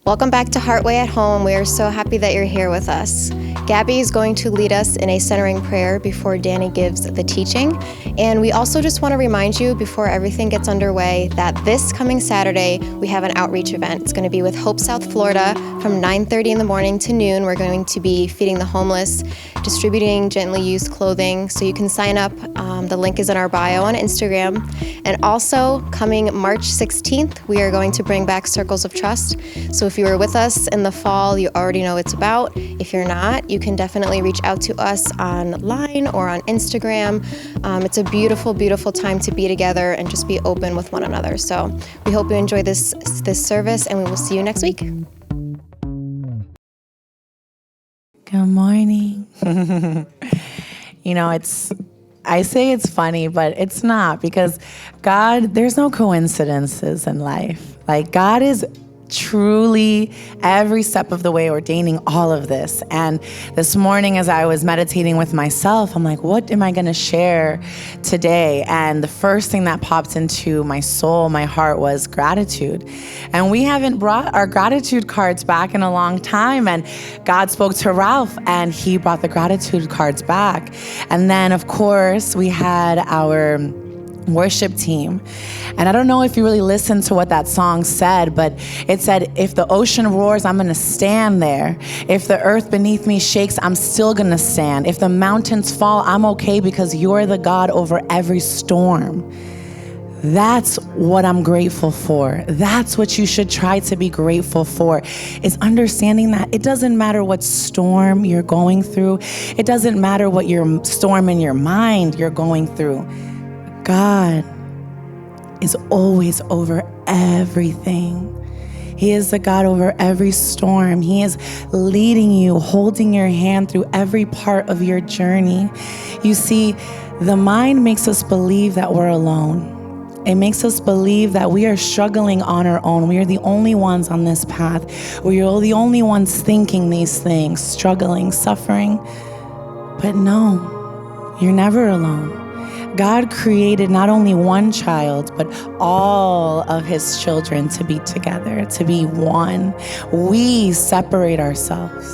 Welcome back to Heartway at Home. We are so happy that you're here with us. Gabby is going to lead us in a centering prayer before Danny gives the teaching. And we also just want to remind you before everything gets underway that this coming Saturday, we have an outreach event. It's going to be with Hope South Florida from 9:30 in the morning to noon. We're going to be feeding the homeless, distributing gently used clothing. So you can sign up. The link is in our bio on Instagram. And also coming March 16th, we are going to bring back Circles of Trust. So if you were with us in the fall, you already know what it's about. If you're not, you can definitely reach out to us online or on Instagram. It's a beautiful, beautiful time to be together and just be open with one another. So we hope you enjoy this service, and we will see you next week. Good morning. I say it's funny, but it's not, because God, there's no coincidences in life. Like, God is truly every step of the way ordaining all of this. And this morning, as I was meditating with myself, I'm like, what am I going to share today? And the first thing that popped into my soul, my heart, was gratitude. And we haven't brought our gratitude cards back in a long time. And God spoke to Ralph, and he brought the gratitude cards back. And then, of course, we had our worship team. And I don't know if you really listened to what that song said, but it said, if the ocean roars, I'm gonna stand there. If the earth beneath me shakes, I'm still gonna stand. If the mountains fall, I'm okay, because you're the God over every storm. That's what I'm grateful for. That's what you should try to be grateful for, is understanding that it doesn't matter what storm you're going through. It doesn't matter what your storm in your mind you're going through. God is always over everything. He is the God over every storm. He is leading you, holding your hand through every part of your journey. You see, the mind makes us believe that we're alone. It makes us believe that we are struggling on our own. We are the only ones on this path. We are the only ones thinking these things, struggling, suffering. But no, you're never alone. God created not only one child, but all of his children to be together, to be one. We separate ourselves.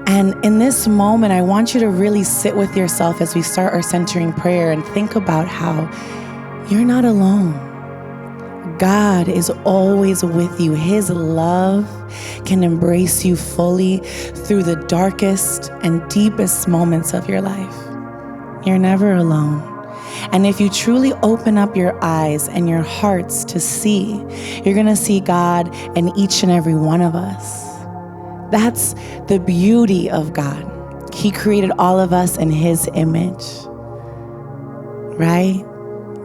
And in this moment, I want you to really sit with yourself as we start our centering prayer and think about how you're not alone. God is always with you. His love can embrace you fully through the darkest and deepest moments of your life. You're never alone. And if you truly open up your eyes and your hearts to see, you're going to see God in each and every one of us. That's the beauty of God. He created all of us in his image, right?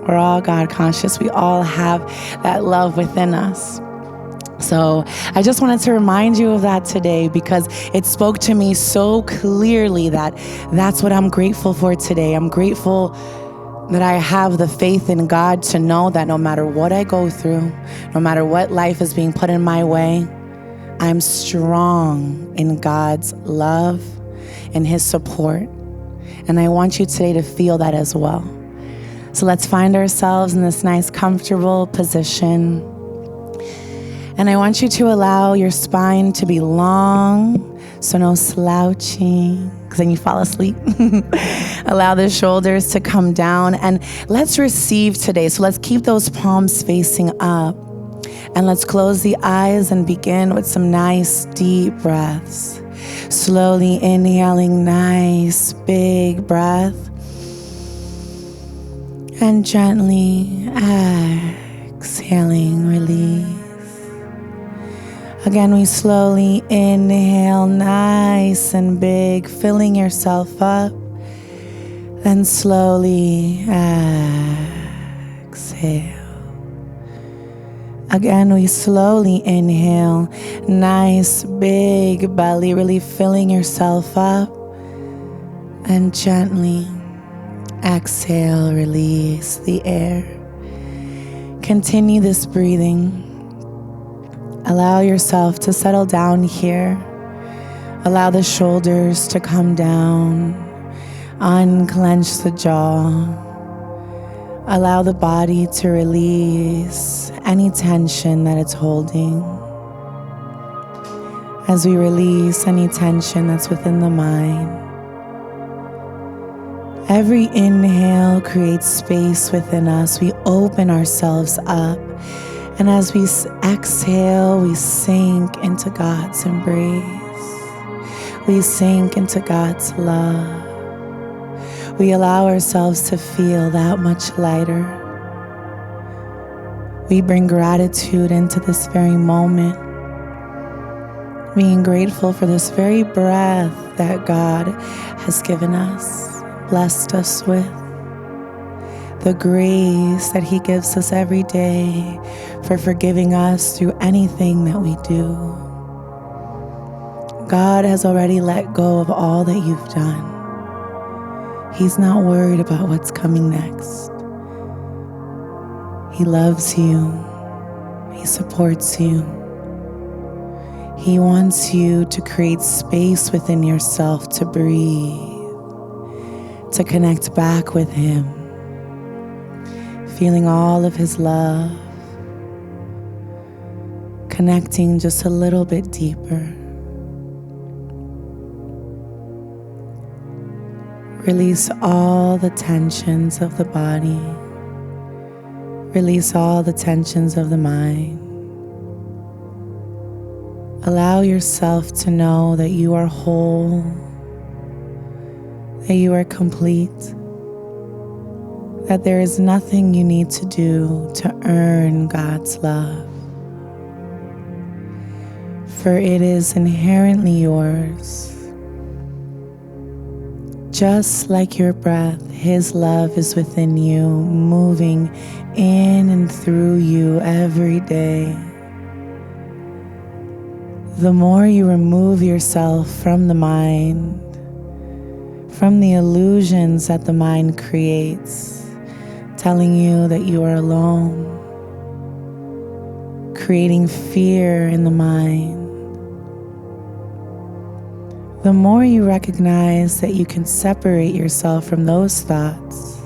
We're all God conscious. We all have that love within us. So I just wanted to remind you of that today, because it spoke to me so clearly that that's what I'm grateful for today. I'm grateful that I have the faith in God to know that no matter what I go through, no matter what life is being put in my way, I'm strong in God's love and his support. And I want you today to feel that as well. So let's find ourselves in this nice, comfortable position. And I want you to allow your spine to be long, so no slouching, because then you fall asleep. Allow the shoulders to come down, and let's receive today. So let's keep those palms facing up, and let's close the eyes and begin with some nice deep breaths. Slowly inhaling, nice big breath, and gently exhaling, release. Again, we slowly inhale, nice and big, filling yourself up. Then slowly exhale. Again, we slowly inhale, nice big belly, really filling yourself up. And gently exhale, release the air. Continue this breathing. Allow yourself to settle down here. Allow the shoulders to come down. Unclench the jaw. Allow the body to release any tension that it's holding. as we release any tension that's within the mind. Every inhale creates space within us. We open ourselves up. And as we exhale, we sink into God's embrace. We sink into God's love. We allow ourselves to feel that much lighter. We bring gratitude into this very moment, being grateful for this very breath that God has given us, blessed us with, the grace that He gives us every day for forgiving us through anything that we do. God has already let go of all that you've done. He's not worried about what's coming next. He loves you. He supports you. He wants you to create space within yourself to breathe, to connect back with Him, feeling all of His love, connecting just a little bit deeper. Release all the tensions of the body. Release all the tensions of the mind. Allow yourself to know that you are whole, that you are complete, that there is nothing you need to do to earn God's love. For it is inherently yours. Just like your breath, His love is within you, moving in and through you every day. The more you remove yourself from the mind, from the illusions that the mind creates, telling you that you are alone, creating fear in the mind, the more you recognize that you can separate yourself from those thoughts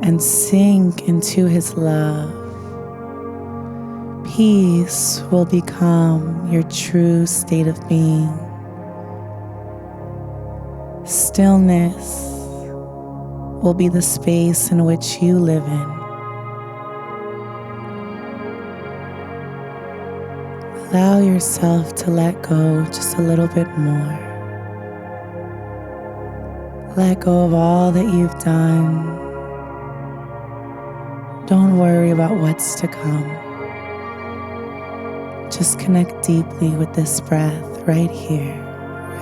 and sink into His love, peace will become your true state of being. Stillness will be the space in which you live in. Allow yourself to let go just a little bit more. Let go of all that you've done. Don't worry about what's to come. Just connect deeply with this breath right here,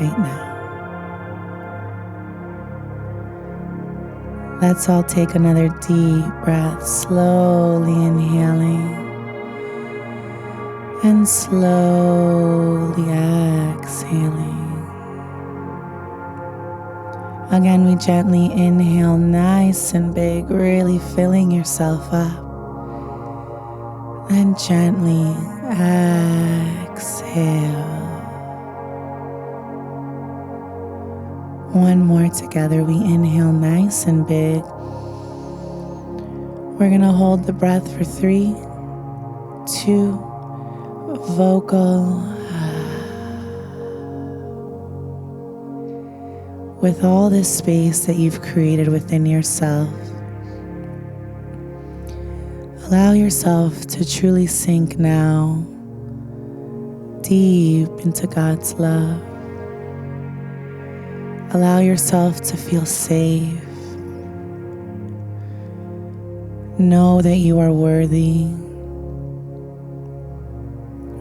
right now. Let's all take another deep breath, slowly inhaling and slowly exhaling. Again, we gently inhale nice and big, really filling yourself up. And gently exhale. One more together. We inhale nice and big. We're going to hold the breath for 3, 2, vocal. With all this space that you've created within yourself, allow yourself to truly sink now deep into God's love. Allow yourself to feel safe. Know that you are worthy.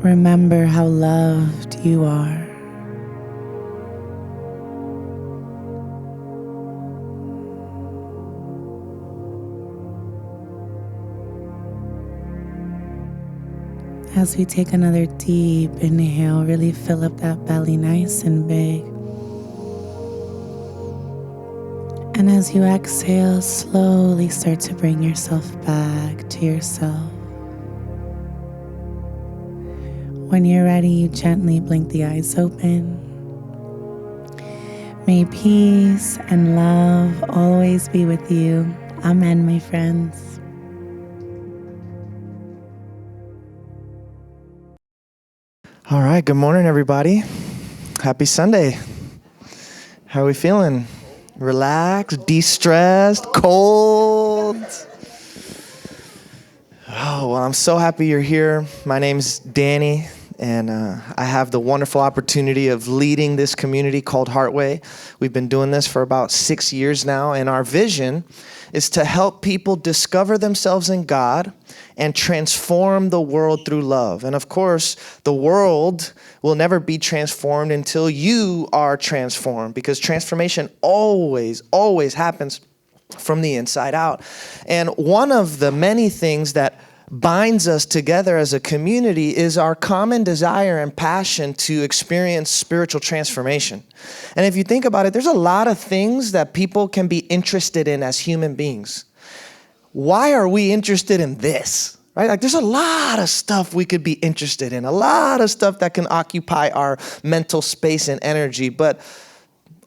Remember how loved you are. As we take another deep inhale, really fill up that belly nice and big. And as you exhale, slowly start to bring yourself back to yourself. When you're ready, you gently blink the eyes open. May peace and love always be with you. Amen, my friends. All right, good morning, everybody. Happy Sunday. How are we feeling? Relaxed, de-stressed, cold? Oh, well, I'm so happy you're here. My name's Danny, and I have the wonderful opportunity of leading this community called Heartway. We've been doing this for about 6 years now, and our vision is to help people discover themselves in God and transform the world through love. And of course, the world will never be transformed until you are transformed, because transformation always happens from the inside out. And one of the many things that binds us together as a community is our common desire and passion to experience spiritual transformation. And if you think about it, there's a lot of things that people can be interested in as human beings. Why are we interested in this? Right? Like, there's a lot of stuff we could be interested in, a lot of stuff that can occupy our mental space and energy. But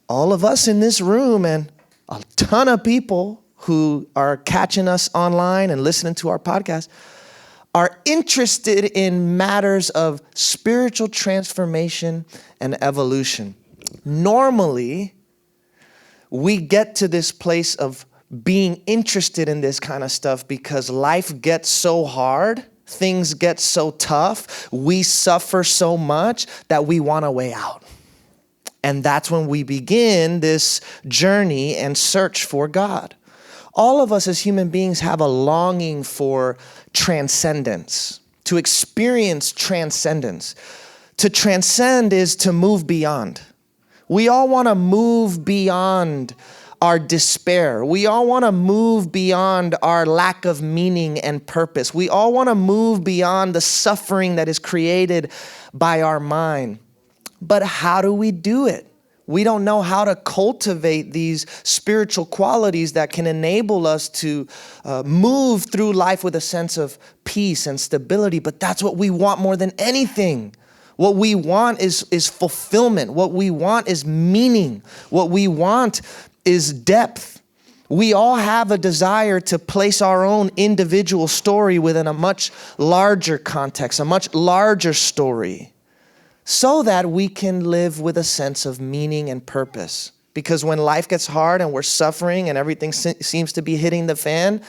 all of us in this room and a ton of people who are catching us online and listening to our podcast are interested in matters of spiritual transformation and evolution. Normally, we get to this place of being interested in this kind of stuff because life gets so hard, things get so tough, we suffer so much that we want a way out. And that's when we begin this journey and search for God. All of us as human beings have a longing for transcendence, to experience transcendence. To transcend is to move beyond. We all want to move beyond our despair. We all want to move beyond our lack of meaning and purpose. We all want to move beyond the suffering that is created by our mind. But how do we do it? We don't know how to cultivate these spiritual qualities that can enable us to move through life with a sense of peace and stability. But that's what we want more than anything. What we want is fulfillment. What we want is meaning. What we want is depth. We all have a desire to place our own individual story within a much larger context, a much larger story, so that we can live with a sense of meaning and purpose. Because when life gets hard and we're suffering and everything seems to be hitting the fan,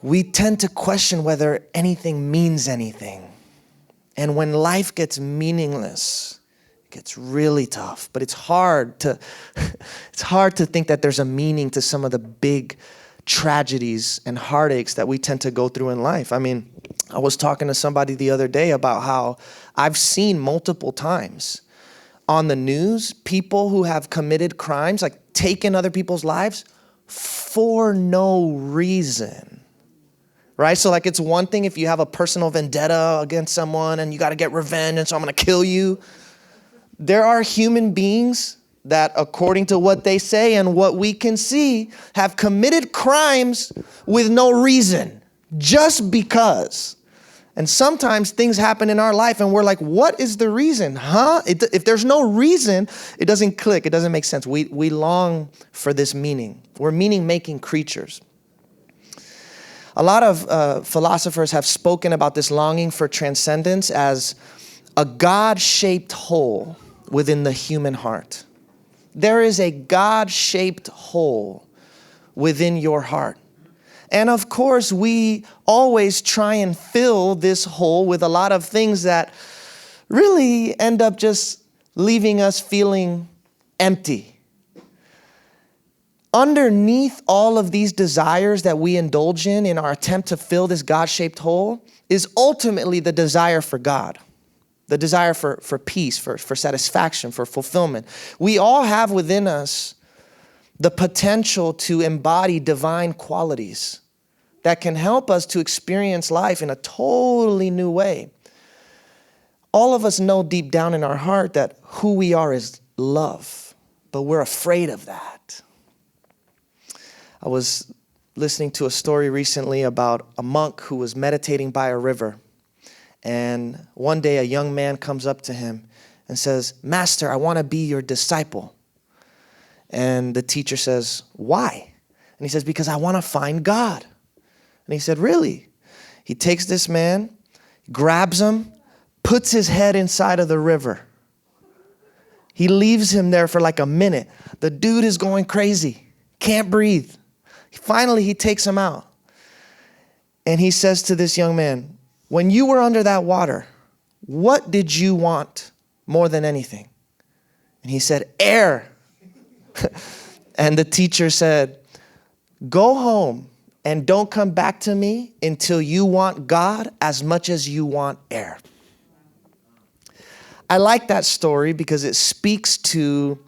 we tend to question whether anything means anything. And when life gets meaningless, it gets really tough. But it's hard to think that there's a meaning to some of the big tragedies and heartaches that we tend to go through in life. I mean, I was talking to somebody the other day about how I've seen multiple times on the news people who have committed crimes, like taken other people's lives for no reason, right? So like, it's one thing if you have a personal vendetta against someone and you got to get revenge and so I'm going to kill you. There are human beings that, according to what they say and what we can see, have committed crimes with no reason, just because. And sometimes things happen in our life and we're like, what is the reason? If there's no reason, it doesn't click. It doesn't make sense. We long for this meaning. We're meaning-making creatures. A lot of philosophers have spoken about this longing for transcendence as a God-shaped hole within the human heart. There is a God-shaped hole within your heart. And of course, we always try and fill this hole with a lot of things that really end up just leaving us feeling empty. Underneath all of these desires that we indulge in our attempt to fill this God-shaped hole is ultimately the desire for God, the desire for peace, for satisfaction, for fulfillment. We all have within us the potential to embody divine qualities that can help us to experience life in a totally new way. All of us know deep down in our heart that who we are is love, but we're afraid of that. I was listening to a story recently about a monk who was meditating by a river. And one day a young man comes up to him and says, "Master, I want to be your disciple." And the teacher says, "Why?" And he says, "Because I want to find God." And he said, "Really?" He takes this man, grabs him, puts his head inside of the river. He leaves him there for like a minute. The dude is going crazy, can't breathe. Finally, he takes him out. And he says to this young man, when you were under that water, what did you want more than anything? And he said, air. And the teacher said, go home and don't come back to me until you want God as much as you want air. I like that story because it speaks to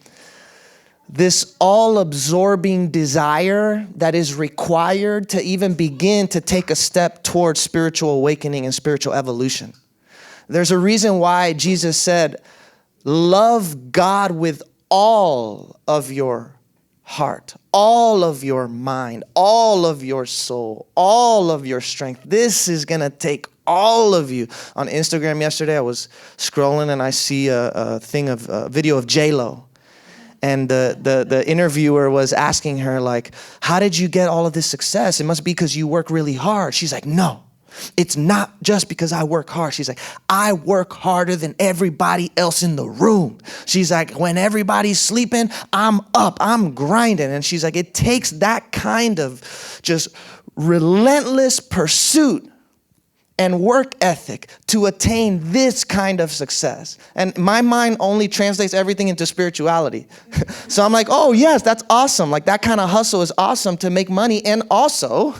this all-absorbing desire that is required to even begin to take a step towards spiritual awakening and spiritual evolution. There's a reason why Jesus said, love God with all of your heart, all of your mind, all of your soul, all of your strength. This is going to take all of you. On Instagram yesterday, I was scrolling and I see a video of J-Lo. And the interviewer was asking her, like, how did you get all of this success? It must be because you work really hard. She's like, no, it's not just because I work hard. She's like, I work harder than everybody else in the room. She's like, when everybody's sleeping, I'm up, I'm grinding. And she's like, it takes that kind of just relentless pursuit and work ethic to attain this kind of success. And my mind only translates everything into spirituality. So I'm like, oh yes, that's awesome. Like that kind of hustle is awesome to make money. And also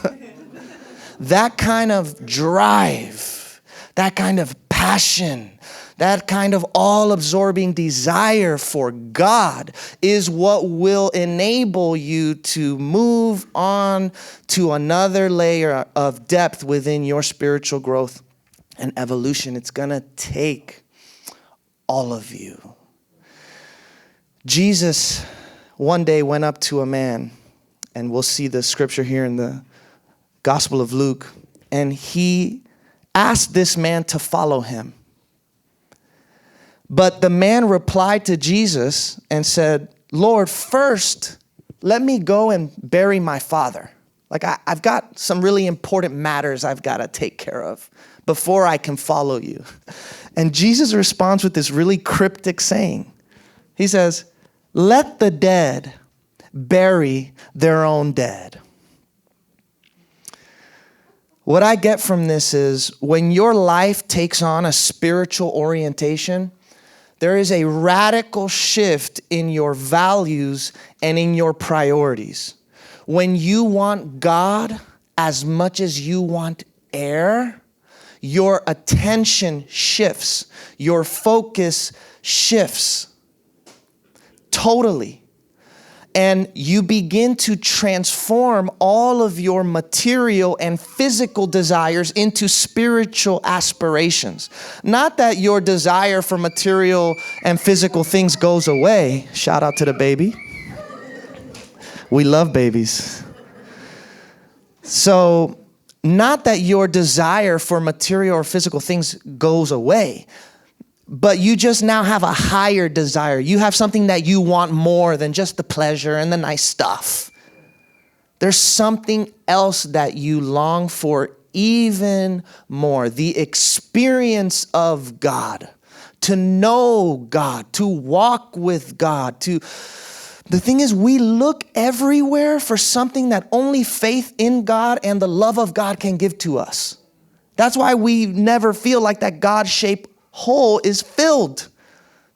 that kind of drive, that kind of passion, that kind of all-absorbing desire for God is what will enable you to move on to another layer of depth within your spiritual growth and evolution. It's gonna take all of you. Jesus one day went up to a man, and we'll see the scripture here in the Gospel of Luke, and he asked this man to follow him. But the man replied to Jesus and said, Lord, first, let me go and bury my father. Like I've got some really important matters I've got to take care of before I can follow you. And Jesus responds with this really cryptic saying. He says, let the dead bury their own dead. What I get from this is when your life takes on a spiritual orientation, there is a radical shift in your values and in your priorities. When you want God as much as you want air, your attention shifts, your focus shifts totally. And you begin to transform all of your material and physical desires into spiritual aspirations. Not that your desire for material and physical things goes away. Shout out to the baby. We love babies. So, not that your desire for material or physical things goes away, but you just now have a higher desire. You have something that you want more than just the pleasure and the nice stuff. There's something else that you long for even more. The experience of God, to know God, to walk with God. The thing is, we look everywhere for something that only faith in God and the love of God can give to us. That's why we never feel like that God-shaped hole is filled,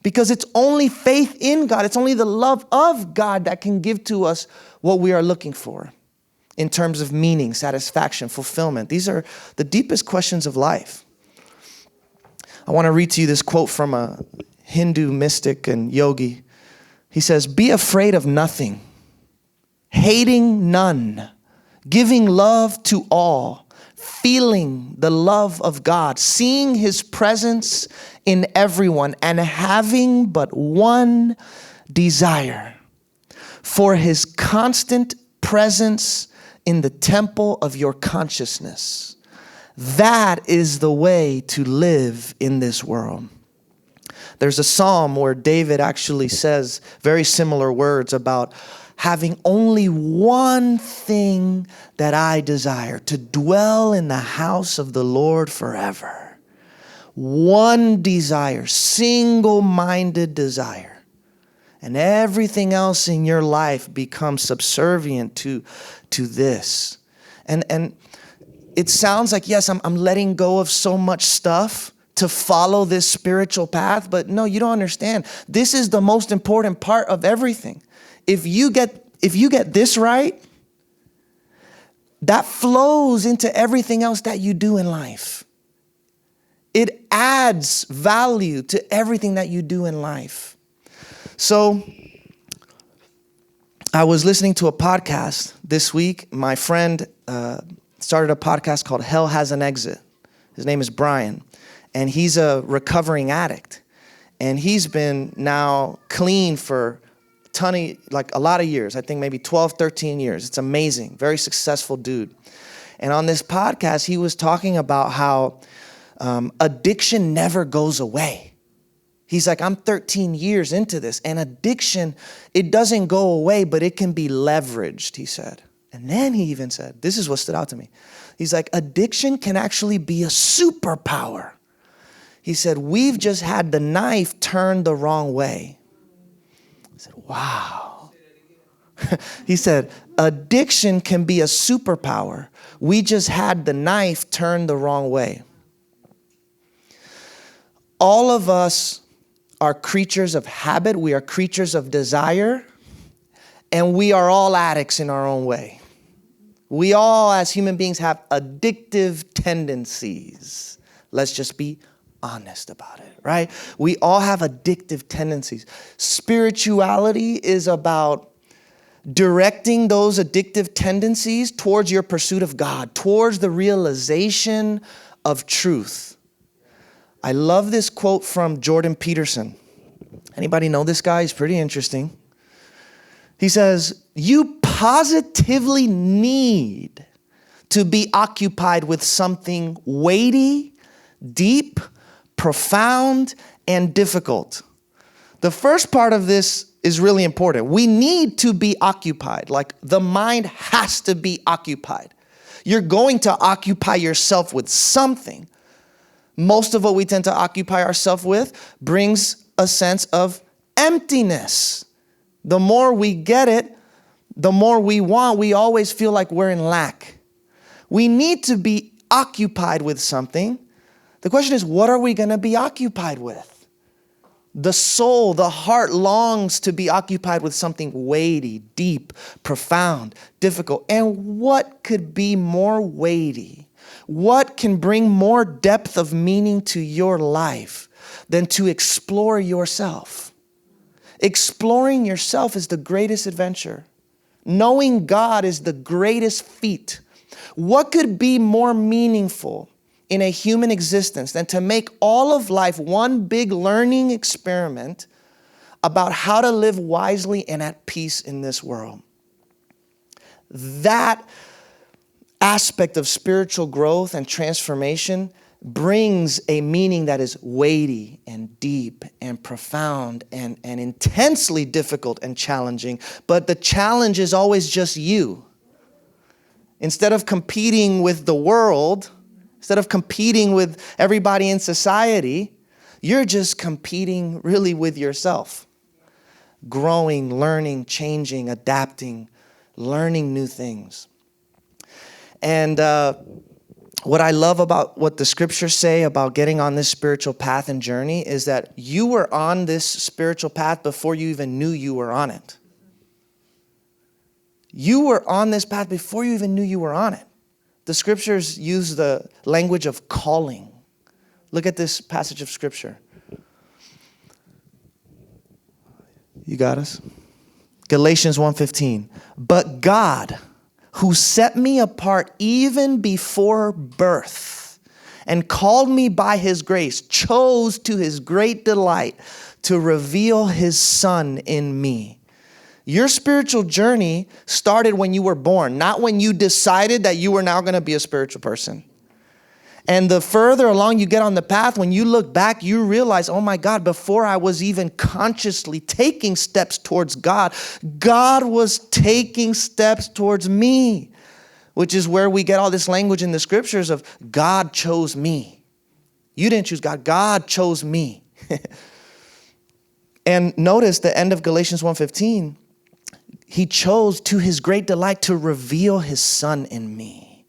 because it's only faith in God. It's only the love of God that can give to us what we are looking for in terms of meaning, satisfaction, fulfillment. These are the deepest questions of life. I want to read to you this quote from a Hindu mystic and yogi. He says, be afraid of nothing, hating none, giving love to all, feeling the love of God, seeing his presence in everyone, and having but one desire, for his constant presence in the temple of your consciousness. That is the way to live in this world. There's a psalm where David actually says very similar words about having only one thing that I desire, to dwell in the house of the Lord forever. one desire, single-minded desire. And everything else in your life becomes subservient to this. And it sounds like, yes, I'm letting go of so much stuff to follow this spiritual path, but no, you don't understand. This is the most important part of everything. If you get this right, that flows into everything else that you do in life. It adds value to everything that you do in life. So I was listening to a podcast this week. My friend started a podcast called Hell Has an Exit. His name is Brian, and he's a recovering addict. And he's been now clean for a lot of years. I think maybe 12, 13 years. It's amazing. Very successful dude. And on this podcast, he was talking about how addiction never goes away. He's like, I'm 13 years into this, and addiction, it doesn't go away, but it can be leveraged, he said. And then he even said, this is what stood out to me. He's like, addiction can actually be a superpower. He said, we've just had the knife turned the wrong way. I said, wow. He said, addiction can be a superpower. We just had the knife turned the wrong way. All of us are creatures of habit. We are creatures of desire. And we are all addicts in our own way. We all, as human beings, have addictive tendencies. Let's just be honest about it, right? We all have addictive tendencies. Spirituality is about directing those addictive tendencies towards your pursuit of God, towards the realization of truth. I love this quote from Jordan Peterson. Anybody know this guy? He's pretty interesting. He says, you positively need to be occupied with something weighty, deep, profound, and difficult. The first part of this is really important. We need to be occupied. Like the mind has to be occupied. You're going to occupy yourself with something. Most of what we tend to occupy ourselves with brings a sense of emptiness. The more we get it, the more we want. We always feel like we're in lack. We need to be occupied with something. The question is, what are we going to be occupied with? The soul, the heart longs to be occupied with something weighty, deep, profound, difficult. And what could be more weighty? What can bring more depth of meaning to your life than to explore yourself? Exploring yourself is the greatest adventure. Knowing God is the greatest feat. What could be more meaningful in a human existence than to make all of life one big learning experiment about how to live wisely and at peace in this world? That aspect of spiritual growth and transformation brings a meaning that is weighty and deep and profound and intensely difficult and challenging. But the challenge is always just you. Instead of competing with the world, instead of competing with everybody in society, you're just competing really with yourself. Growing, learning, changing, adapting, learning new things. And what I love about what the scriptures say about getting on this spiritual path and journey is that you were on this spiritual path before you even knew you were on it. You were on this path before you even knew you were on it. The scriptures use the language of calling. Look at this passage of scripture. You got us? Galatians 1:15. But God, who set me apart even before birth and called me by his grace, chose to his great delight to reveal his Son in me. Your spiritual journey started when you were born, not when you decided that you were now going to be a spiritual person. And the further along you get on the path, when you look back, you realize, oh my God, before I was even consciously taking steps towards God, God was taking steps towards me, which is where we get all this language in the scriptures of God chose me. You didn't choose God. God chose me. And notice the end of Galatians 1:15. He chose to his great delight to reveal his son in me.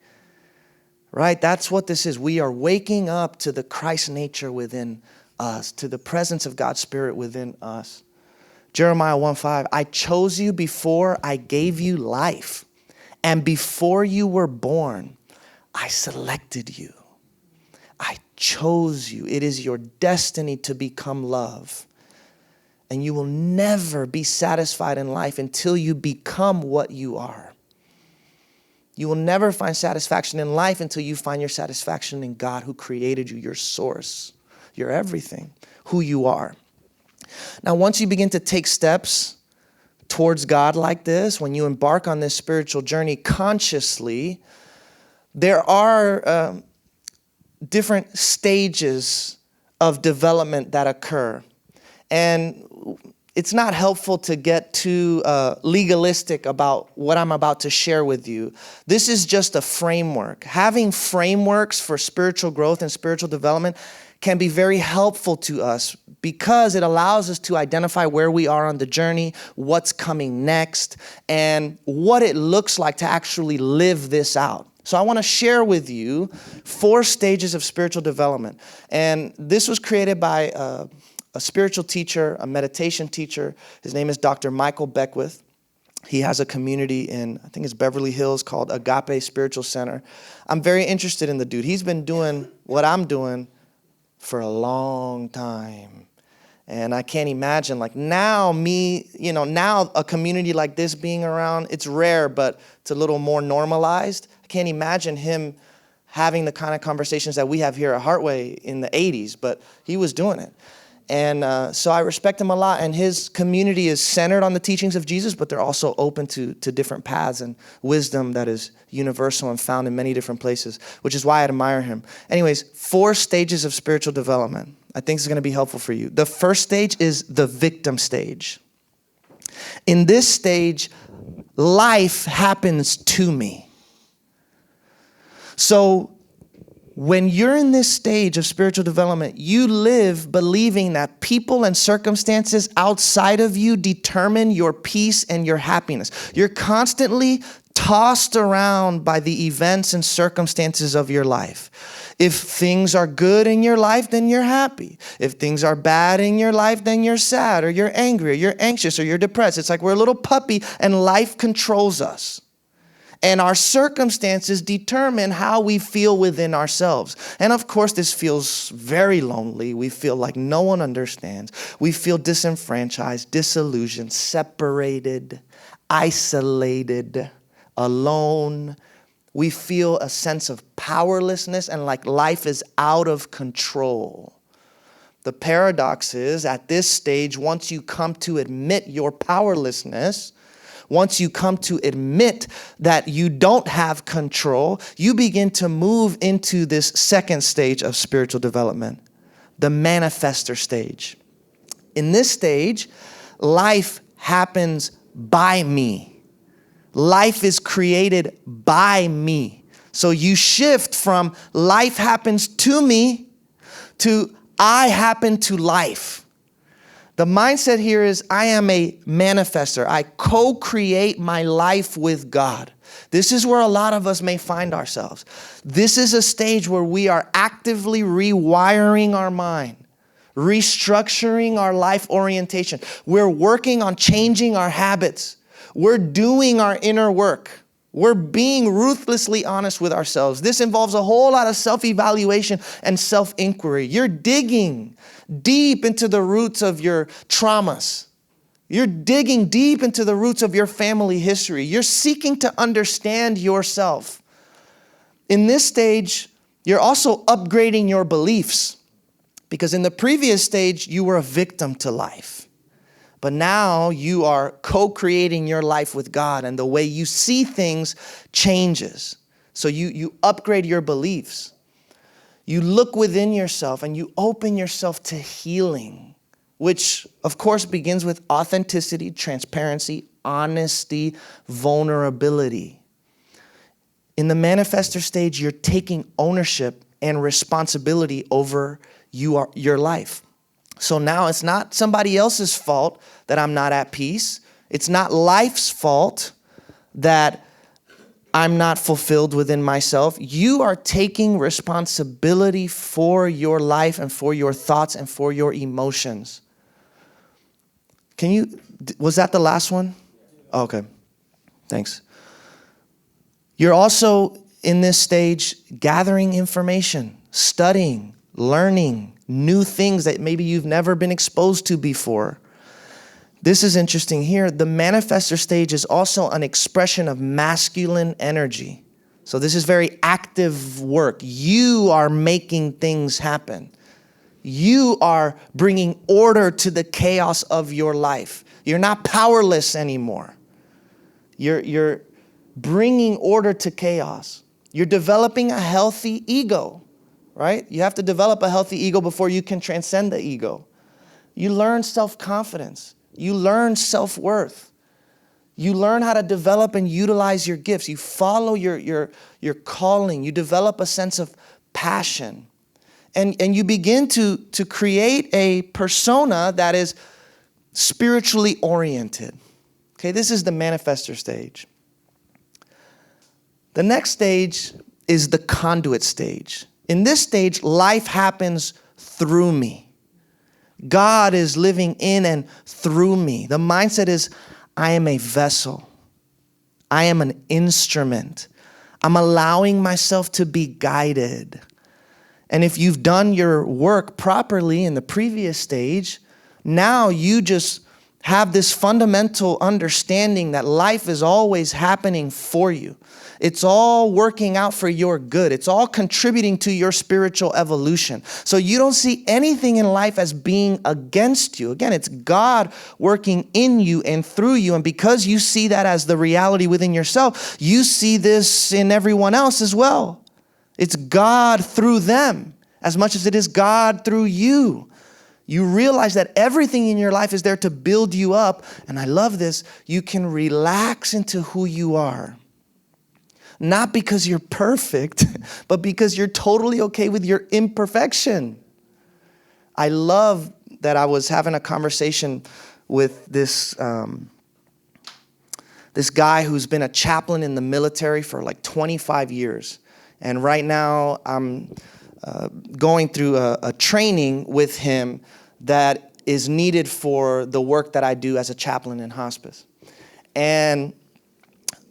Right? That's what this is. We are waking up to the Christ nature within us, to the presence of God's Spirit within us. Jeremiah 1:5, I chose you before I gave you life, and before you were born, I selected you. I chose you. It is your destiny to become love. And you will never be satisfied in life until you become what you are. You will never find satisfaction in life until you find your satisfaction in God who created you, your source, your everything, who you are. Now, once you begin to take steps towards God like this, when you embark on this spiritual journey consciously, there are different stages of development that occur. And it's not helpful to get too legalistic about what I'm about to share with you. This is just a framework. Having frameworks for spiritual growth and spiritual development can be very helpful to us because it allows us to identify where we are on the journey, what's coming next, and what it looks like to actually live this out. So I want to share with you 4 stages of spiritual development. And this was created by a spiritual teacher, a meditation teacher. His name is Dr. Michael Beckwith. He has a community in, I think it's Beverly Hills, called Agape Spiritual Center. I'm very interested in the dude. He's been doing what I'm doing for a long time. And I can't imagine, like now now a community like this being around, it's rare, but it's a little more normalized. I can't imagine him having the kind of conversations that we have here at Heartway in the 80s, but he was doing it. And so I respect him a lot. And his community is centered on the teachings of Jesus, but they're also open to different paths and wisdom that is universal and found in many different places, which is why I admire him. Anyways, 4 stages of spiritual development. I think is going to be helpful for you. The first stage is the victim stage. In this stage, life happens to me. So when you're in this stage of spiritual development, you live believing that people and circumstances outside of you determine your peace and your happiness. You're constantly tossed around by the events and circumstances of your life. If things are good in your life, then you're happy. If things are bad in your life, then you're sad or you're angry or you're anxious or you're depressed. It's like we're a little puppy and life controls us. And our circumstances determine how we feel within ourselves. And of course, this feels very lonely. We feel like no one understands. We feel disenfranchised, disillusioned, separated, isolated, alone. We feel a sense of powerlessness and like life is out of control. The paradox is, at this stage, once you come to admit your powerlessness, once you come to admit that you don't have control, you begin to move into this second stage of spiritual development, the manifester stage. In this stage, life happens by me. Life is created by me. So you shift from life happens to me to I happen to life. The mindset here is I am a manifester. I co-create my life with God. This is where a lot of us may find ourselves. This is a stage where we are actively rewiring our mind, restructuring our life orientation. We're working on changing our habits. We're doing our inner work. We're being ruthlessly honest with ourselves. This involves a whole lot of self-evaluation and self-inquiry. You're digging deep into the roots of your traumas. You're digging deep into the roots of your family history. You're seeking to understand yourself. In this stage, you're also upgrading your beliefs, because in the previous stage, you were a victim to life. But now you are co-creating your life with God, and the way you see things changes. So you upgrade your beliefs. You look within yourself and you open yourself to healing, which of course begins with authenticity, transparency, honesty, vulnerability. In the manifester stage, you're taking ownership and responsibility over your life. So now it's not somebody else's fault that I'm not at peace. It's not life's fault that I'm not fulfilled within myself. You are taking responsibility for your life and for your thoughts and for your emotions. Was that the last one? Oh, okay, thanks. You're also in this stage gathering information, studying, learning new things that maybe you've never been exposed to before. This is interesting here. The manifestor stage is also an expression of masculine energy. So this is very active work. You are making things happen. You are bringing order to the chaos of your life. You're not powerless anymore. You're bringing order to chaos. You're developing a healthy ego, right? You have to develop a healthy ego before you can transcend the ego. You learn self-confidence. You learn self-worth. You learn how to develop and utilize your gifts. You follow your calling. You develop a sense of passion. And you begin to create a persona that is spiritually oriented. Okay, this is the manifestor stage. The next stage is the conduit stage. In this stage, life happens through me. God is living in and through me. The mindset is, I am a vessel. I am an instrument. I'm allowing myself to be guided. And if you've done your work properly in the previous stage, now you just have this fundamental understanding that life is always happening for you. It's all working out for your good. It's all contributing to your spiritual evolution. So you don't see anything in life as being against you. Again, it's God working in you and through you. And because you see that as the reality within yourself, you see this in everyone else as well. It's God through them as much as it is God through you. You realize that everything in your life is there to build you up. And I love this. You can relax into who you are. Not because you're perfect, but because you're totally okay with your imperfection. I love that I was having a conversation with this guy who's been a chaplain in the military for like 25 years. And right now I'm going through a training with him that is needed for the work that I do as a chaplain in hospice. And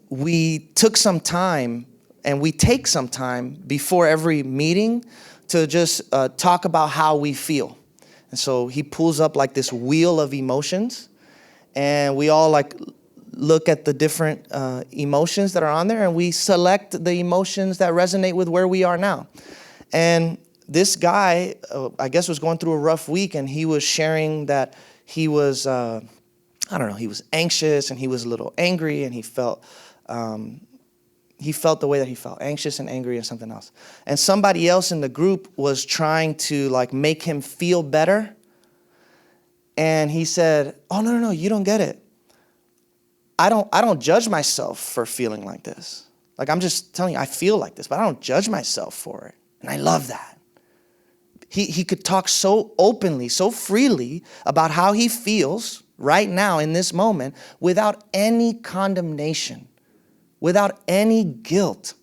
we took some time, and we take some time before every meeting to just talk about how we feel. And so he pulls up like this wheel of emotions, and we all like look at the different emotions that are on there, and we select the emotions that resonate with where we are now. And this guy, I guess, was going through a rough week, and he was sharing that he was, he was anxious, and he was a little angry, and he felt the way that he felt, anxious and angry and something else. And somebody else in the group was trying to like make him feel better. And he said, "Oh, no, you don't get it. I don't judge myself for feeling like this. Like, I'm just telling you, I feel like this, but I don't judge myself for it." And I love that. He could talk so openly, so freely about how he feels right now in this moment without any condemnation, without any guilt.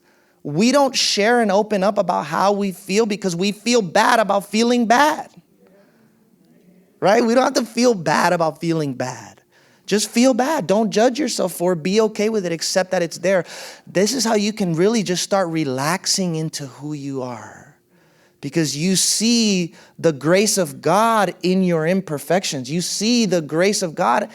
We don't share and open up about how we feel because we feel bad about feeling bad. Right? We don't have to feel bad about feeling bad. Just feel bad. Don't judge yourself for it. Be okay with it. Accept that it's there. This is how you can really just start relaxing into who you are. Because you see the grace of God in your imperfections. You see the grace of God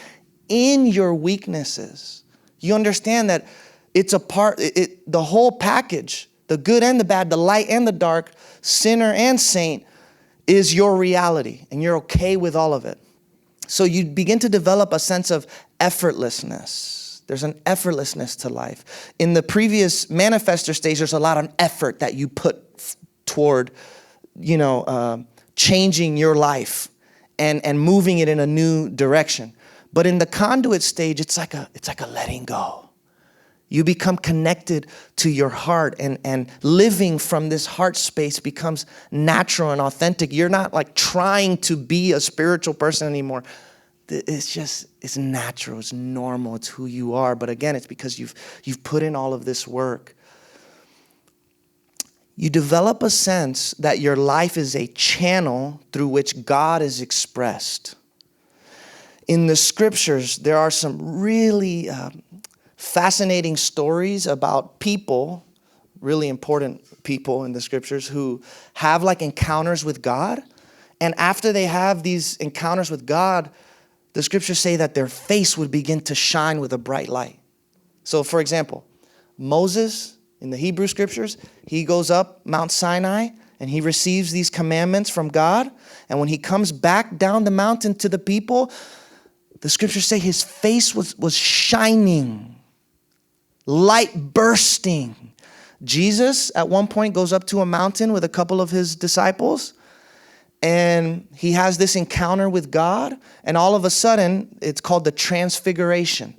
in your weaknesses. You understand that it's a part, the whole package, the good and the bad, the light and the dark, sinner and saint, is your reality. And you're okay with all of it. So you begin to develop a sense of effortlessness. There's an effortlessness to life. In the previous manifestor stage, there's a lot of effort that you put toward, changing your life and moving it in a new direction. But in the conduit stage, it's like a letting go. You become connected to your heart, and living from this heart space becomes natural and authentic. You're not like trying to be a spiritual person anymore. It's natural, it's normal, it's who you are. But again, it's because you've put in all of this work. You develop a sense that your life is a channel through which God is expressed. In the scriptures, there are some really fascinating stories about people, really important people in the scriptures, who have like encounters with God. And after they have these encounters with God, the scriptures say that their face would begin to shine with a bright light. So for example, Moses in the Hebrew scriptures, he goes up Mount Sinai and he receives these commandments from God. And when he comes back down the mountain to the people, the scriptures say his face was shining, light bursting. Jesus at one point goes up to a mountain with a couple of his disciples, and he has this encounter with God, and all of a sudden, it's called the transfiguration.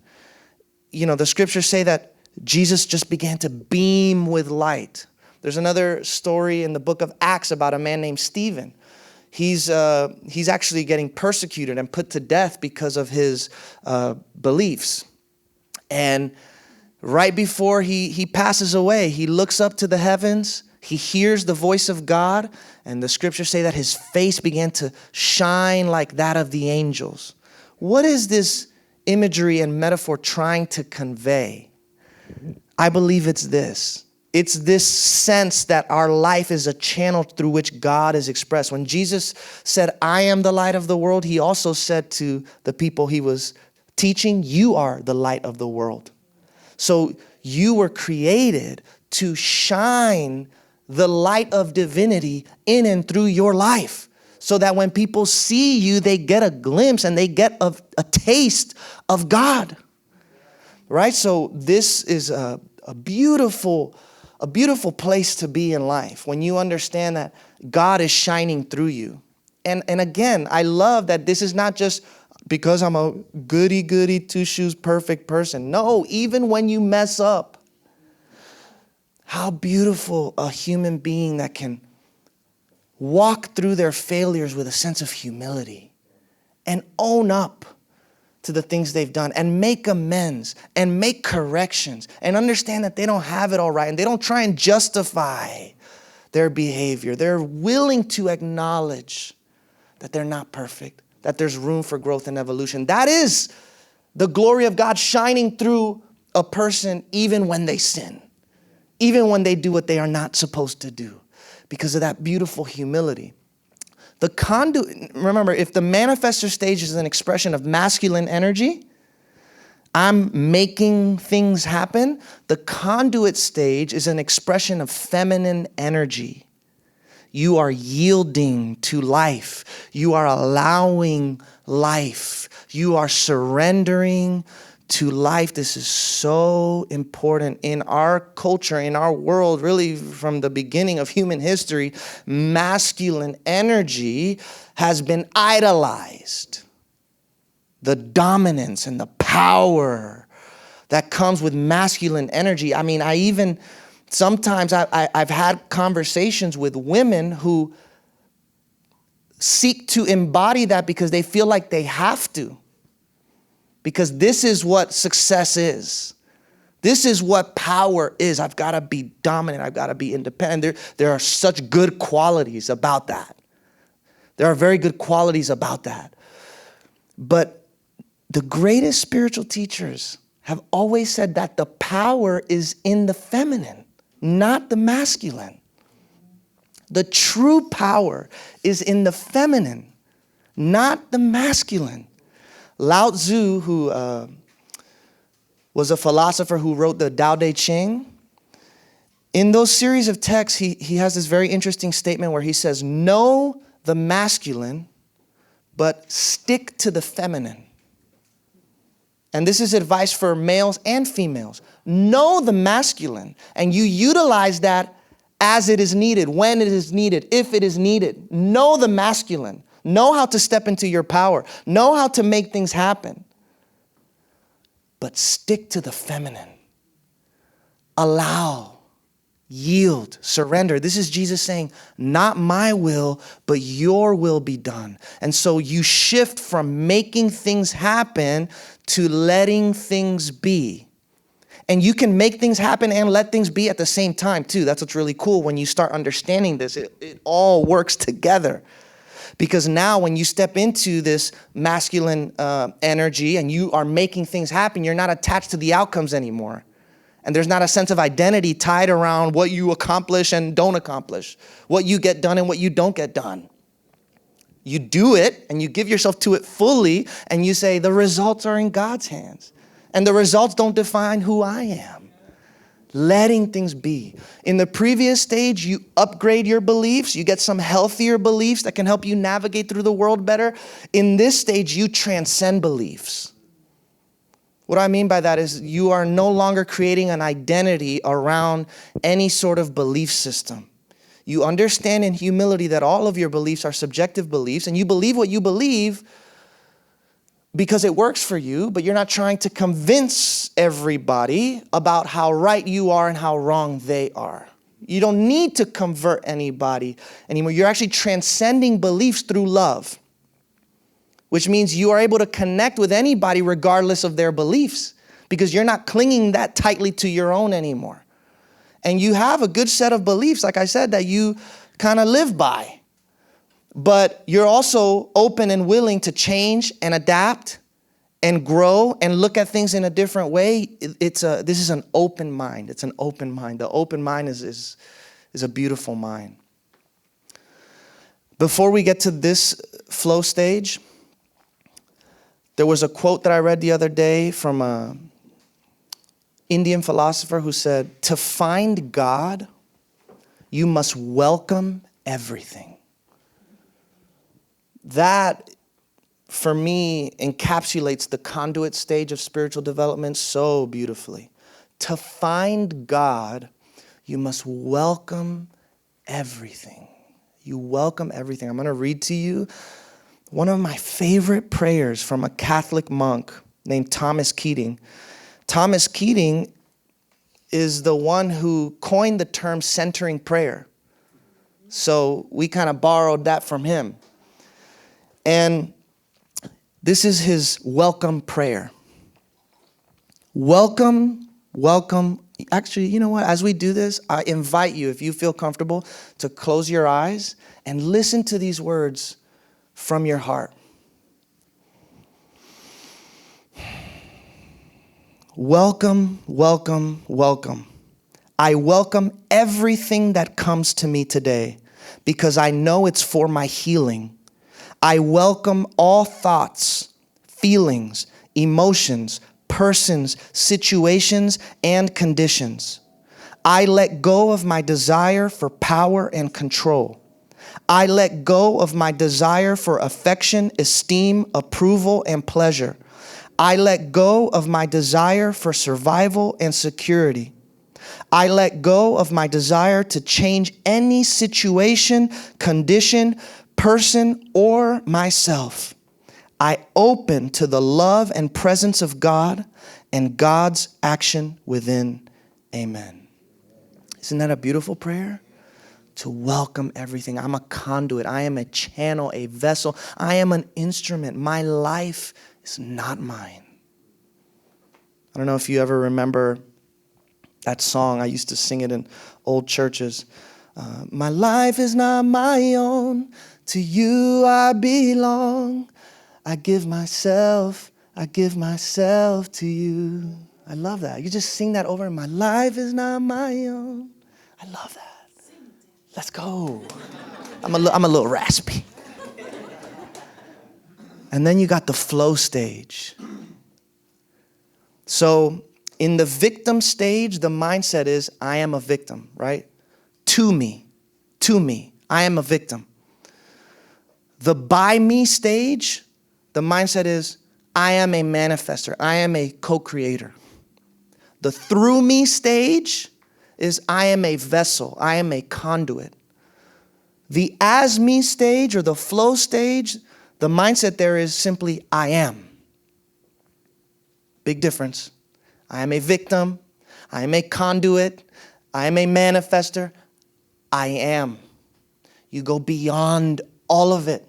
You know, the scriptures say that Jesus just began to beam with light. There's another story in the book of Acts about a man named Stephen. He's actually getting persecuted and put to death because of his beliefs. And right before he passes away, he looks up to the heavens, he hears the voice of God, and the scriptures say that his face began to shine like that of the angels. What is this imagery and metaphor trying to convey? I believe it's this. It's this sense that our life is a channel through which God is expressed. When Jesus said, I am the light of the world, he also said to the people he was teaching, you are the light of the world. So you were created to shine the light of divinity in and through your life, so that when people see you, they get a glimpse and they get a taste of God. Right? So this is a beautiful place to be in life, when you understand that God is shining through you. And again, I love that this is not just because I'm a goody, two shoes, perfect person. No, even when you mess up, how beautiful a human being that can walk through their failures with a sense of humility and own up to the things they've done and make amends and make corrections and understand that they don't have it all right, and they don't try and justify their behavior. They're willing to acknowledge that they're not perfect, that there's room for growth and evolution. That is the glory of God shining through a person, even when they sin, even when they do what they are not supposed to do, because of that beautiful humility. The conduit, remember, if the manifestor stage is an expression of masculine energy, I'm making things happen. The conduit stage is an expression of feminine energy. You are yielding to life. You are allowing life. You are surrendering to life. This is so important in our culture, in our world, really from the beginning of human history. Masculine energy has been idolized. The dominance and the power that comes with masculine energy. I mean, sometimes I've had conversations with women who seek to embody that because they feel like they have to. Because this is what success is. This is what power is. I've got to be dominant. I've got to be independent. There are such good qualities about that. There are very good qualities about that. But the greatest spiritual teachers have always said that the power is in the feminine, not the masculine. The true power is in the feminine, not the masculine. Lao Tzu, who was a philosopher who wrote the Tao Te Ching, in those series of texts, he has this very interesting statement where he says, know the masculine, but stick to the feminine. And this is advice for males and females. Know the masculine, and you utilize that as it is needed, when it is needed, if it is needed. Know the masculine. Know how to step into your power. Know how to make things happen. But stick to the feminine. allow, yield, surrender. This is Jesus saying, not my will, but your will be done. And so you shift from making things happen to letting things be. And you can make things happen and let things be at the same time too. That's what's really cool when you start understanding this. It all works together. Because now when you step into this masculine energy and you are making things happen, you're not attached to the outcomes anymore. And there's not a sense of identity tied around what you accomplish and don't accomplish, what you get done and what you don't get done. You do it and you give yourself to it fully and you say, the results are in God's hands. And the results don't define who I am. Letting things be. In the previous stage, you upgrade your beliefs. You get some healthier beliefs that can help you navigate through the world better. In this stage, you transcend beliefs. What I mean by that is you are no longer creating an identity around any sort of belief system. You understand in humility that all of your beliefs are subjective beliefs, and you believe what you believe because it works for you, but you're not trying to convince everybody about how right you are and how wrong they are. You don't need to convert anybody anymore. You're actually transcending beliefs through love, which means you are able to connect with anybody regardless of their beliefs because you're not clinging that tightly to your own anymore. And you have a good set of beliefs, like I said, that you kind of live by. But you're also open and willing to change and adapt and grow and look at things in a different way. This is an open mind. It's an open mind. The open mind is a beautiful mind. Before we get to this flow stage, there was a quote that I read the other day from an Indian philosopher who said, to find God, you must welcome everything. That, for me, encapsulates the conduit stage of spiritual development so beautifully. To find God, you must welcome everything. You welcome everything. I'm going to read to you one of my favorite prayers from a Catholic monk named Thomas Keating. Thomas Keating is the one who coined the term centering prayer. So we kind of borrowed that from him. And this is his welcome prayer. Welcome, welcome. Actually, you know what? As we do this, I invite you, if you feel comfortable, to close your eyes and listen to these words from your heart. Welcome, welcome, welcome. I welcome everything that comes to me today because I know it's for my healing. I welcome all thoughts, feelings, emotions, persons, situations, and conditions. I let go of my desire for power and control. I let go of my desire for affection, esteem, approval, and pleasure. I let go of my desire for survival and security. I let go of my desire to change any situation, condition, person, or myself. I open to the love and presence of God and God's action within. Amen. Isn't that a beautiful prayer? To welcome everything. I'm a conduit. I am a channel, a vessel. I am an instrument. My life is not mine. I don't know if you ever remember that song. I used to sing it in old churches. My life is not my own. To you I belong. I give myself to you. I love that. You just sing that over. My life is not my own. I love that. Let's go. I'm a little raspy. And then you got the flow stage. So in the victim stage, the mindset is, I am a victim, right? To me, I am a victim. The by me stage, the mindset is, I am a manifester. I am a co-creator. The through me stage is, I am a vessel. I am a conduit. The as me stage or the flow stage, the mindset there is simply, I am. Big difference. I am a victim. I am a conduit. I am a manifester. I am. You go beyond all of it.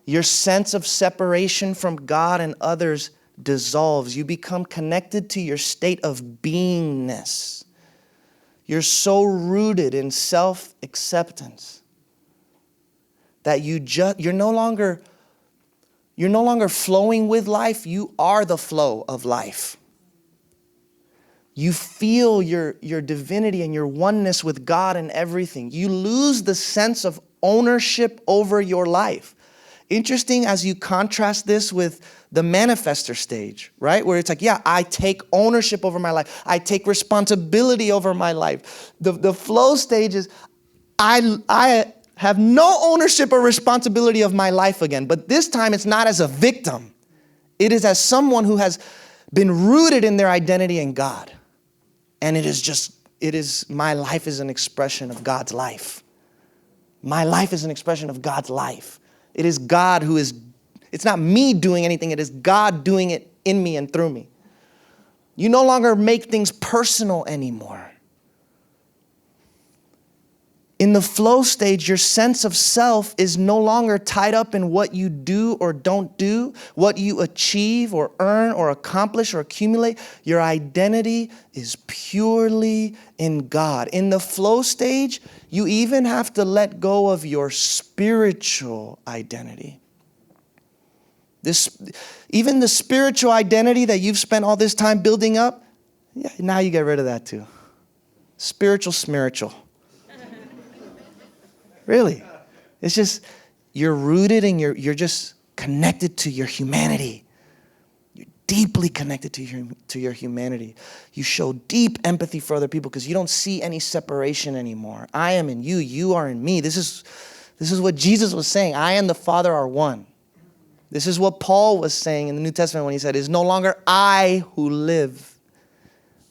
Your sense of separation from God and others dissolves. You become connected to your state of beingness. You're so rooted in self-acceptance that you're no longer flowing with life. You are the flow of life. You feel your divinity and your oneness with God and everything. You lose the sense of ownership over your life. Interesting as you contrast this with the manifester stage, right? Where it's like, yeah, I take ownership over my life. I take responsibility over my life. The flow stage is, I have no ownership or responsibility of my life again. But this time it's not as a victim. It is as someone who has been rooted in their identity in God. And my life is an expression of God's life. My life is an expression of God's life. It is God it's not me doing anything, it is God doing it in me and through me. You no longer make things personal anymore. In the flow stage, your sense of self is no longer tied up in what you do or don't do, what you achieve or earn or accomplish or accumulate. Your identity is purely in God. In the flow stage, you even have to let go of your spiritual identity. Even the spiritual identity that you've spent all this time building up, yeah, now you get rid of that too. Spiritual. Really. It's just, you're rooted and you're just connected to your humanity. You're deeply connected to your humanity. You show deep empathy for other people because you don't see any separation anymore. I am in you, you are in me. This is what Jesus was saying. I and the Father are one. This is what Paul was saying in the New Testament when he said, it's no longer I who live,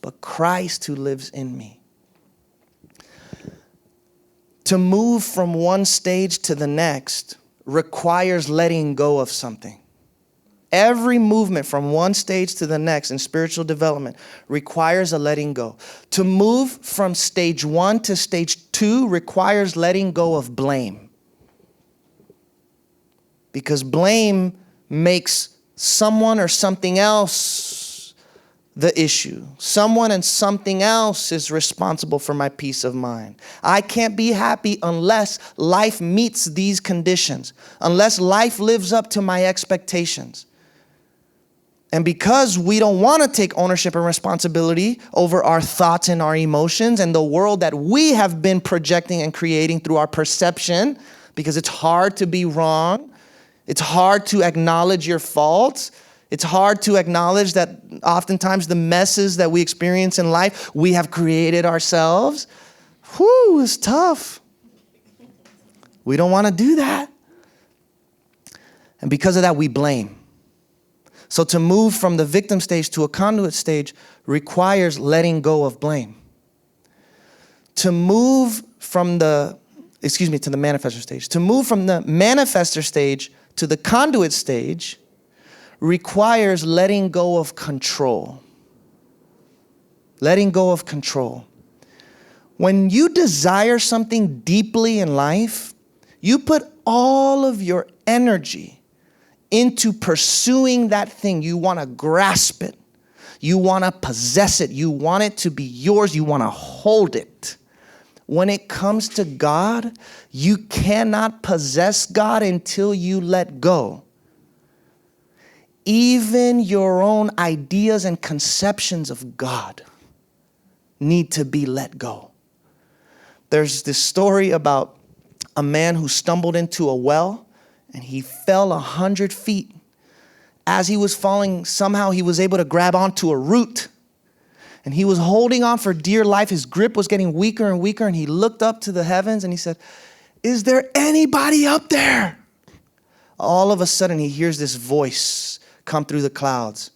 but Christ who lives in me. To move from one stage to the next requires letting go of something. Every movement from one stage to the next in spiritual development requires a letting go. To move from stage 1 to stage 2 requires letting go of blame. Because blame makes someone or something else the issue. Someone and something else is responsible for my peace of mind. I can't be happy unless life meets these conditions, unless life lives up to my expectations. And because we don't want to take ownership and responsibility over our thoughts and our emotions and the world that we have been projecting and creating through our perception, because it's hard to be wrong, it's hard to acknowledge your faults, it's hard to acknowledge that oftentimes the messes that we experience in life, we have created ourselves. Whew, it's tough. We don't want to do that. And because of that, we blame. So to move from the victim stage to a conduit stage requires letting go of blame. To move from to the manifester stage. To move from the manifester stage to the conduit stage requires letting go of control. Letting go of control. When you desire something deeply in life, you put all of your energy into pursuing that thing. You want to grasp it. You want to possess it. You want it to be yours. You want to hold it. When it comes to God, you cannot possess God until you let go. Even your own ideas and conceptions of God need to be let go. There's this story about a man who stumbled into a well and he fell 100 feet. As he was falling, somehow he was able to grab onto a root. And he was holding on for dear life. His grip was getting weaker and weaker. And he looked up to the heavens and he said, "Is there anybody up there?" All of a sudden, he hears this voice come through the clouds.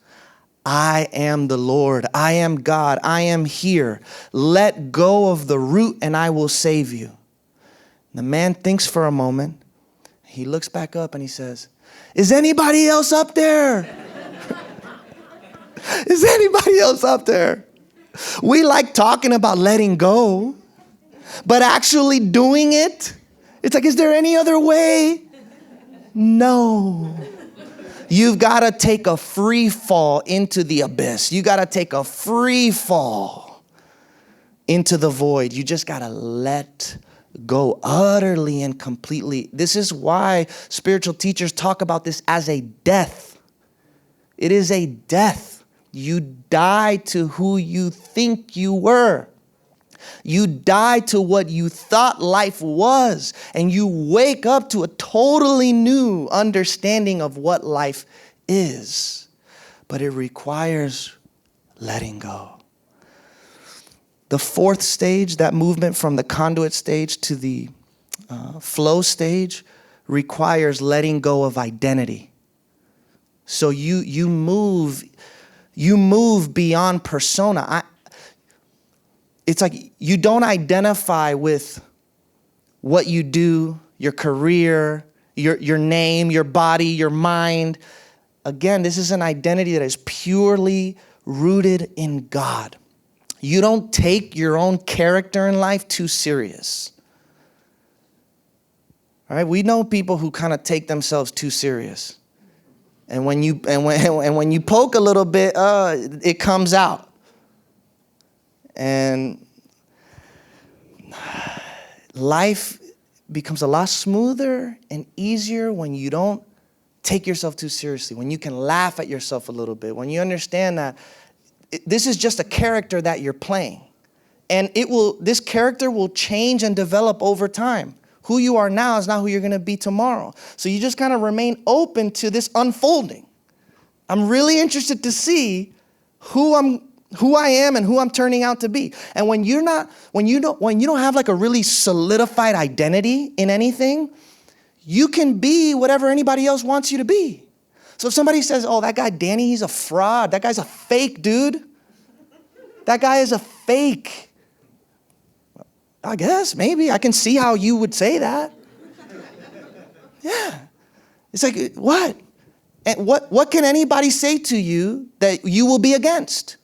"I am the Lord. I am God. I am here. Let go of the root and I will save you." The man thinks for a moment. He looks back up and he says, "Is anybody else up there? Is anybody else up there?" We like talking about letting go, but actually doing it, it's like, is there any other way? No. You've got to take a free fall into the abyss. You got to take a free fall into the void. You just got to let go utterly and completely. This is why spiritual teachers talk about this as a death. It is a death. You die to who you think you were. You die to what you thought life was, and you wake up to a totally new understanding of what life is. But it requires letting go. The fourth stage, that movement from the conduit stage to the flow stage, requires letting go of identity. So you move beyond persona. It's like you don't identify with what you do, your career, your name, your body, your mind. Again, this is an identity that is purely rooted in God. You don't take your own character in life too serious. All right, we know people who kind of take themselves too serious. And when you poke a little bit, it comes out. And life becomes a lot smoother and easier when you don't take yourself too seriously, when you can laugh at yourself a little bit, when you understand that this is just a character that you're playing. And this character will change and develop over time. Who you are now is not who you're going to be tomorrow. So you just kind of remain open to this unfolding. I'm really interested to see who I am and who I'm turning out to be. And when you don't have like a really solidified identity in anything, you can be whatever anybody else wants you to be. So if somebody says, oh, that guy Danny, he's a fraud. That guy's a fake, dude. That guy is a fake. I guess, maybe. I can see how you would say that. Yeah. It's like, what? And what can anybody say to you that you will be against?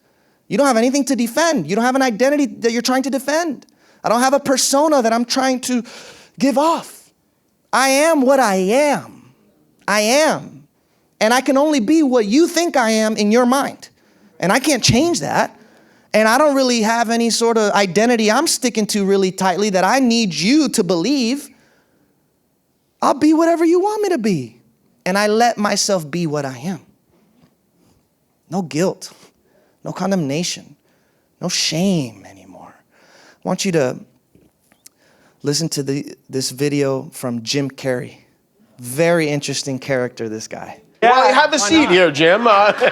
You don't have anything to defend. You don't have an identity that you're trying to defend. I don't have a persona that I'm trying to give off. I am what I am. I am. And I can only be what you think I am in your mind. And I can't change that. And I don't really have any sort of identity I'm sticking to really tightly that I need you to believe. I'll be whatever you want me to be. And I let myself be what I am. No guilt, no condemnation, no shame anymore. I want you to listen to this video from Jim Carrey. Very interesting character, this guy. Yeah, well, have a seat here, Jim. How you doing?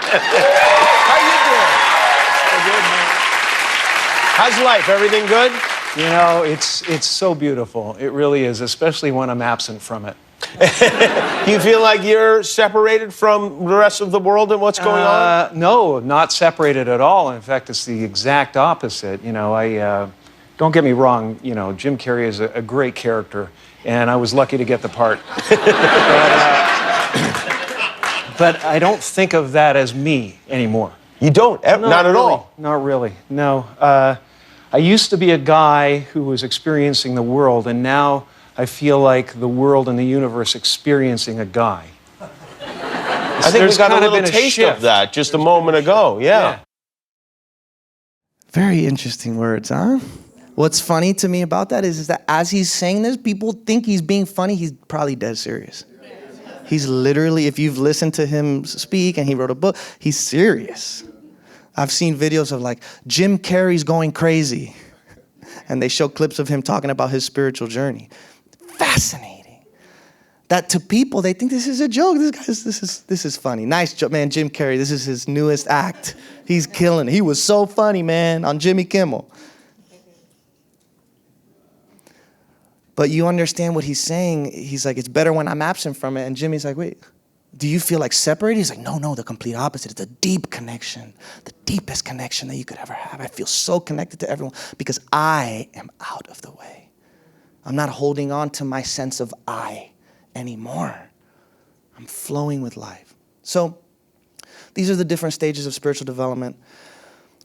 Good, man. How's life? Everything good? You know, it's so beautiful. It really is, especially when I'm absent from it. Do you feel like you're separated from the rest of the world and what's going on? No, not separated at all. In fact, it's the exact opposite. You know, don't get me wrong, you know, Jim Carrey is a great character, and I was lucky to get the part. But I don't think of that as me anymore. You don't? Not at all? Not really, no. I used to be a guy who was experiencing the world, and now I feel like the world and the universe experiencing a guy. I think we got a little taste of that just a moment ago, yeah. Very interesting words, huh? What's funny to me about that is that as he's saying this, people think he's being funny. He's probably dead serious. He's literally, if you've listened to him speak and he wrote a book, he's serious. I've seen videos of like, Jim Carrey's going crazy. And they show clips of him talking about his spiritual journey. Fascinating. That to people, they think this is a joke. This is funny. Nice joke, man, Jim Carrey. This is his newest act. He's killing it. He was so funny, man, on Jimmy Kimmel. But you understand what he's saying. He's like, it's better when I'm absent from it. And Jimmy's like, wait, do you feel like separated? He's like, no, the complete opposite. It's a deep connection, the deepest connection that you could ever have. I feel so connected to everyone because I am out of the way. I'm not holding on to my sense of I anymore. I'm flowing with life. So these are the different stages of spiritual development.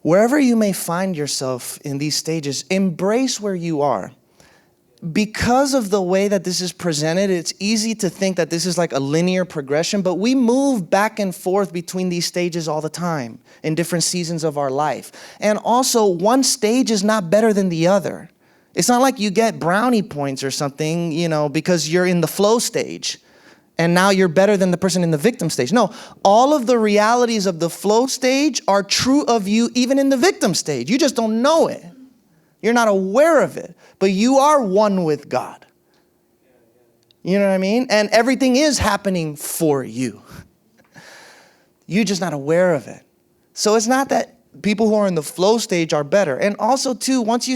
wherever you may find yourself in these stages, embrace where you are. Because of the way that this is presented, it's easy to think that this is like a linear progression, but we move back and forth between these stages all the time in different seasons of our life. And also, one stage is not better than the other. It's not like you get brownie points or something, because you're in the flow stage and now you're better than the person in the victim stage. No, all of the realities of the flow stage are true of you even in the victim stage. You just don't know it. You're not aware of it, but you are one with God. You know what I mean? And everything is happening for you. You're just not aware of it. So it's not that people who are in the flow stage are better. And also, too, once you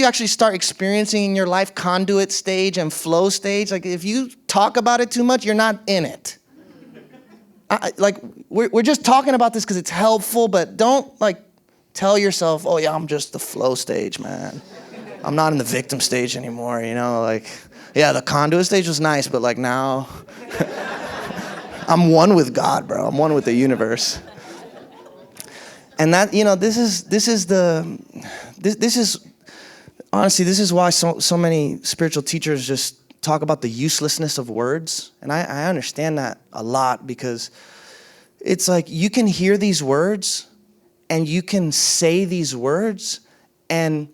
actually start experiencing in your life conduit stage and flow stage, like if you talk about it too much, you're not in it. We're just talking about this because it's helpful, but don't tell yourself, oh yeah, I'm just the flow stage, man. I'm not in the victim stage anymore, yeah, the conduit stage was nice, but now I'm one with God, bro. I'm one with the universe. And that, this is why so many spiritual teachers just talk about the uselessness of words. And I understand that a lot, because it's like you can hear these words and you can say these words and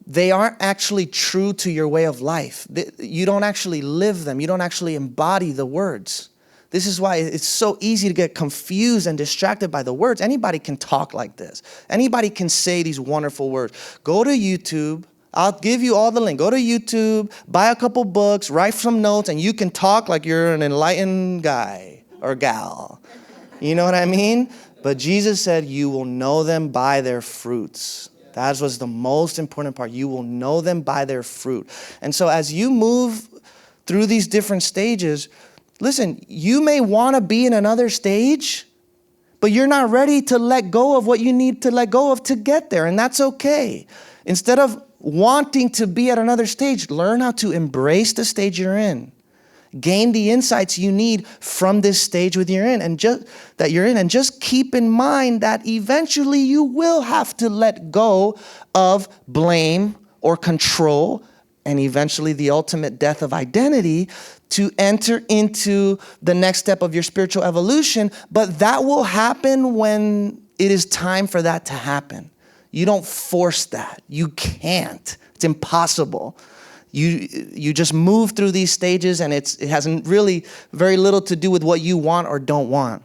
they aren't actually true to your way of life. You don't actually live them. You don't actually embody the words. This is why it's so easy to get confused and distracted by the words. Anybody can talk like this. Anybody can say these wonderful words. Go to YouTube. I'll give you all the link. Go to YouTube, buy a couple books, write some notes, and you can talk like you're an enlightened guy or gal. You know what I mean? But Jesus said, you will know them by their fruits. That was the most important part. You will know them by their fruit. And so as you move through these different stages, listen, you may want to be in another stage, but you're not ready to let go of what you need to let go of to get there. And that's okay. Instead of wanting to be at another stage, learn how to embrace the stage you're in. Gain the insights you need from this stage you're in, and just keep in mind that eventually you will have to let go of blame or control, and eventually the ultimate death of identity, to enter into the next step of your spiritual evolution. But that will happen when it is time for that to happen. You don't force that. You can't. It's impossible. You just move through these stages, and it hasn't really very little to do with what you want or don't want.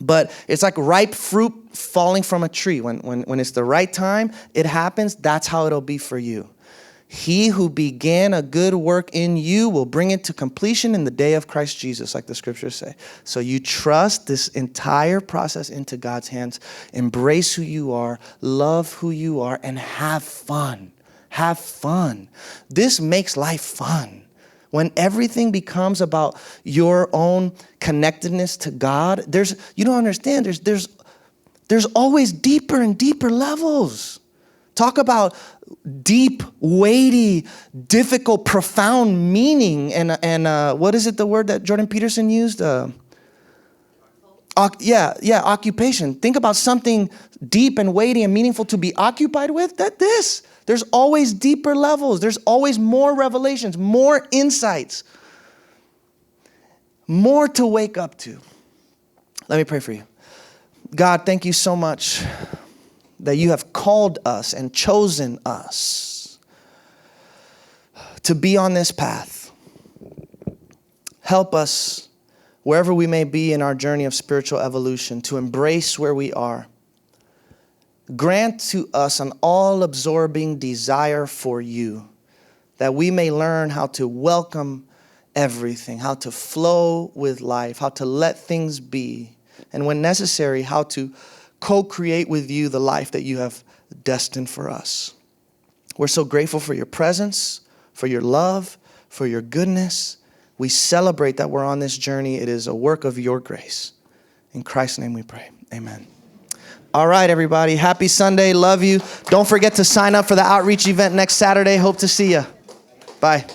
But it's like ripe fruit falling from a tree. When it's the right time, it happens. That's how it'll be for you. He who began a good work in you will bring it to completion in the day of Christ Jesus, like the scriptures say. So you trust this entire process into God's hands. Embrace who you are, love who you are, and have fun. Have fun. This makes life fun. When everything becomes about your own connectedness to God, you don't understand, there's always deeper and deeper levels. Talk about deep, weighty, difficult, profound meaning. And what is it, the word that Jordan Peterson used? Occupation. Think about something deep and weighty and meaningful to be occupied with. There's always deeper levels. There's always more revelations, more insights, more to wake up to. Let me pray for you. God, thank you so much that you have called us and chosen us to be on this path. Help us, wherever we may be in our journey of spiritual evolution, to embrace where we are. Grant to us an all-absorbing desire for you, that we may learn how to welcome everything, how to flow with life, how to let things be, and when necessary, how to co-create with you the life that you have destined for us. We're so grateful for your presence, for your love, for your goodness. We celebrate that we're on this journey. It is a work of your grace. In Christ's name we pray. Amen. All right, everybody. Happy Sunday. Love you. Don't forget to sign up for the outreach event next Saturday. Hope to see you. Bye.